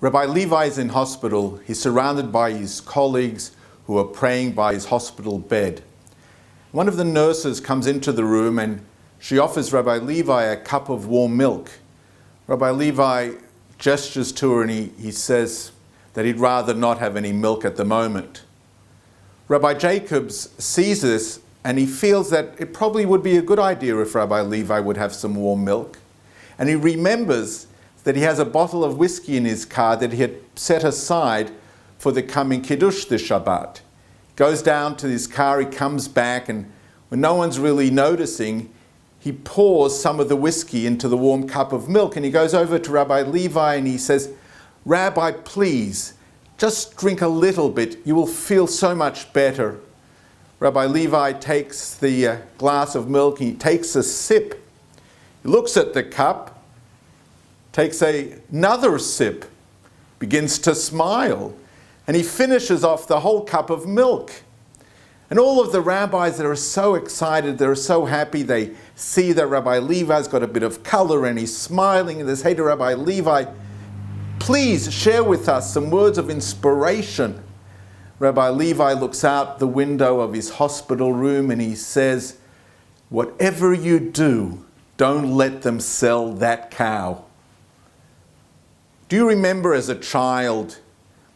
Rabbi Levi is in hospital. He's surrounded by his colleagues who are praying by his hospital bed. One of the nurses comes into the room and she offers Rabbi Levi a cup of warm milk. Rabbi Levi gestures to her and he says that he'd rather not have any milk at the moment. Rabbi Jacobs sees this and he feels that it probably would be a good idea if Rabbi Levi would have some warm milk. And he remembers that he has a bottle of whiskey in his car that he had set aside for the coming Kiddush this Shabbat. Goes down to his car, he comes back, and when no one's really noticing, he pours some of the whiskey into the warm cup of milk, and he goes over to Rabbi Levi and he says, "Rabbi, please, just drink a little bit. You will feel so much better." Rabbi Levi takes the glass of milk, he takes a sip. He looks at the cup, takes another sip, begins to smile, and he finishes off the whole cup of milk. And all of the rabbis that are so excited, they're so happy, they see that Rabbi Levi's got a bit of color and he's smiling, and they say to Rabbi Levi, "Please share with us some words of inspiration." Rabbi Levi looks out the window of his hospital room and he says, "Whatever you do, don't let them sell that cow." Do you remember as a child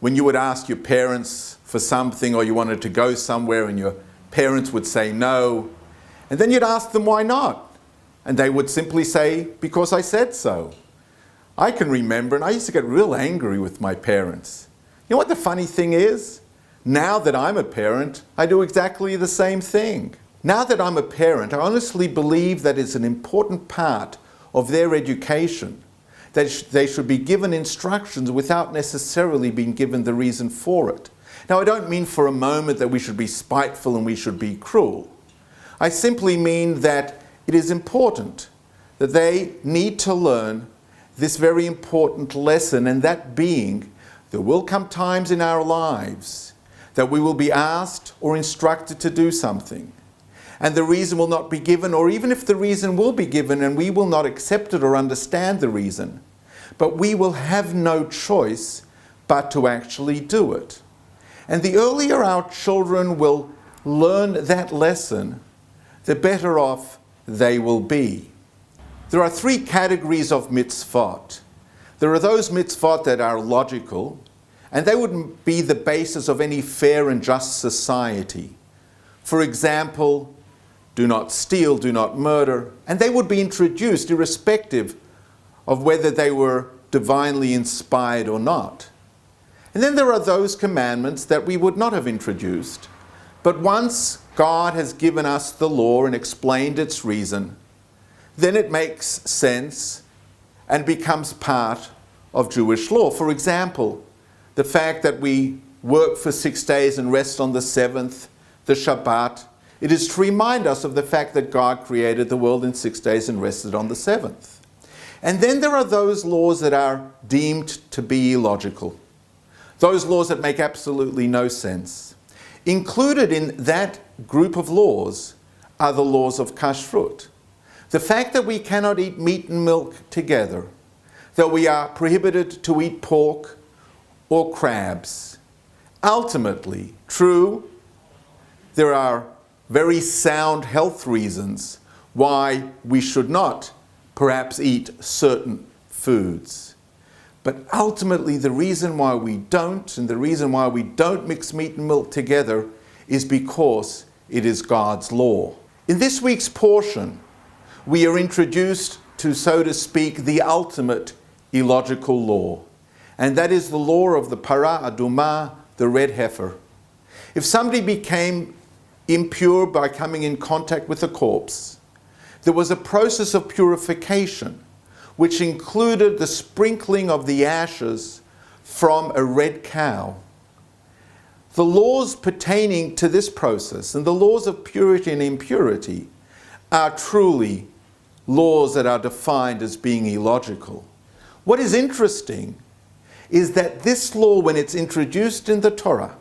when you would ask your parents for something or you wanted to go somewhere and your parents would say no, and then you'd ask them why not? And they would simply say, "Because I said so." I can remember, and I used to get real angry with my parents. You know what the funny thing is? Now that I'm a parent, I do exactly the same thing. Now that I'm a parent, I honestly believe that it's an important part of their education that they should be given instructions without necessarily being given the reason for it. Now, I don't mean for a moment that we should be spiteful and we should be cruel. I simply mean that it is important that they need to learn this very important lesson, and that being, there will come times in our lives that we will be asked or instructed to do something, and the reason will not be given, or even if the reason will be given and we will not accept it or understand the reason, but we will have no choice but to actually do it. And the earlier our children will learn that lesson, the better off they will be. There are three categories of mitzvot. There are those mitzvot that are logical, and they would be the basis of any fair and just society. For example, do not steal, do not murder, and they would be introduced irrespective of whether they were divinely inspired or not. And then there are those commandments that we would not have introduced, but once God has given us the law and explained its reason, then it makes sense and becomes part of Jewish law. For example, the fact that we work for 6 days and rest on the seventh, the Shabbat, it is to remind us of the fact that God created the world in 6 days and rested on the seventh. And then there are those laws that are deemed to be illogical. Those laws that make absolutely no sense. Included in that group of laws are the laws of kashrut. The fact that we cannot eat meat and milk together, that we are prohibited to eat pork or crabs. Ultimately, true, there are very sound health reasons why we should not perhaps eat certain foods. But ultimately, the reason why we don't, and the reason why we don't mix meat and milk together, is because it is God's law. In this week's portion, we are introduced to, so to speak, the ultimate illogical law. And that is the law of the para aduma, the red heifer. If somebody became impure by coming in contact with a corpse, there was a process of purification which included the sprinkling of the ashes from a red cow. The laws pertaining to this process and the laws of purity and impurity are truly laws that are defined as being illogical. What is interesting is that this law, when it's introduced in the Torah,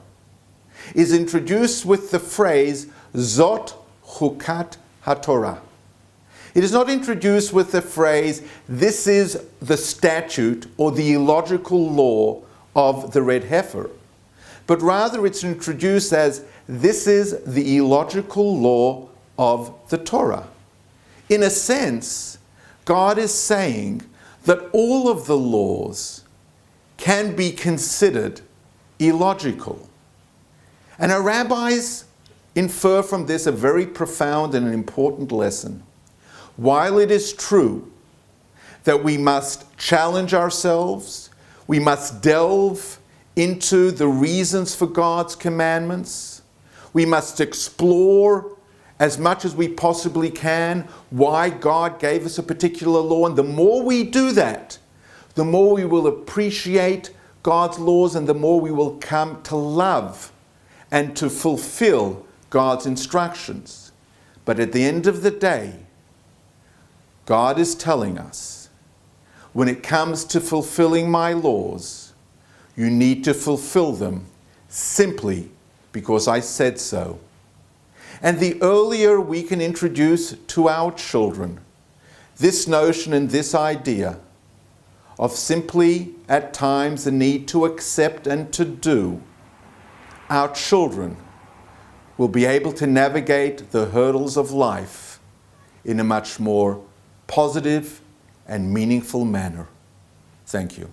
is introduced with the phrase Zot Chukat HaTorah. It is not introduced with the phrase, this is the statute or the illogical law of the red heifer, but rather it's introduced as, this is the illogical law of the Torah. In a sense, God is saying that all of the laws can be considered illogical. And our rabbis infer from this a very profound and an important lesson. While it is true that we must challenge ourselves, we must delve into the reasons for God's commandments, we must explore as much as we possibly can why God gave us a particular law, and the more we do that, the more we will appreciate God's laws and the more we will come to love and to fulfill God's instructions. But at the end of the day, God is telling us, when it comes to fulfilling my laws, you need to fulfill them simply because I said so. And the earlier we can introduce to our children this notion and this idea of simply at times the need to accept and to do, our children will be able to navigate the hurdles of life in a much more positive and meaningful manner. Thank you.